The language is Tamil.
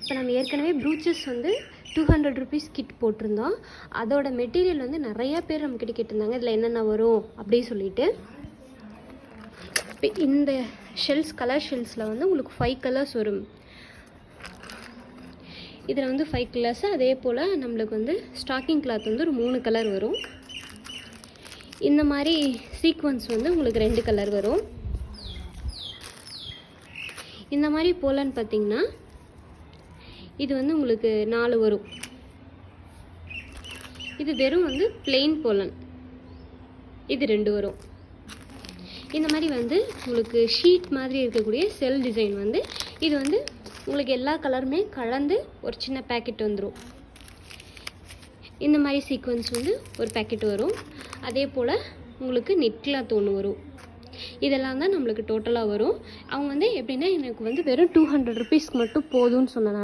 இப்போ நம்ம ஏற்கனவே ப்ரூச்சஸ் வந்து 200 ருபீஸ் கிட் போட்டிருந்தோம். அதோட மெட்டீரியல் வந்து நிறையா பேர் நம்மக்கிட்ட கேட்டிருந்தாங்க, இதில் என்னென்ன வரும் அப்படின்னு சொல்லிட்டு. இப்போ இந்த ஷெல்ஸ், கலர் ஷெல்ஸில் வந்து உங்களுக்கு 5 கலர்ஸ் வரும். இதில் வந்து 5 கலர்ஸ். அதே போல் நம்மளுக்கு வந்து ஸ்டாக்கிங் கிளாத் வந்து ஒரு 3 கலர் வரும். இந்த மாதிரி சீக்வன்ஸ் வந்து உங்களுக்கு 2 கலர் வரும். இந்த மாதிரி போலன்னு பார்த்தீங்கன்னா இது வந்து உங்களுக்கு 4 வரும். இது வெறும் வந்து பிளெயின் போலன், இது 2 வரும். இந்த மாதிரி வந்து உங்களுக்கு ஷீட் மாதிரி இருக்கக்கூடிய செல் டிசைன் வந்து இது வந்து உங்களுக்கு எல்லா கலருமே கலந்து ஒரு சின்ன பேக்கெட் வந்துடும். இந்த மாதிரி சீக்வன்ஸ் வந்து ஒரு பேக்கெட் வரும். அதே போல் உங்களுக்கு நெட் கிளாத் ஒன்று வரும். இதெல்லாம் தான் நம்மளுக்கு டோட்டலாக வரும். அவங்க வந்து எப்படின்னா எனக்கு வந்து வெறும் 200 ருபீஸ்க்கு மட்டும் போதும்னு சொன்னாங்க.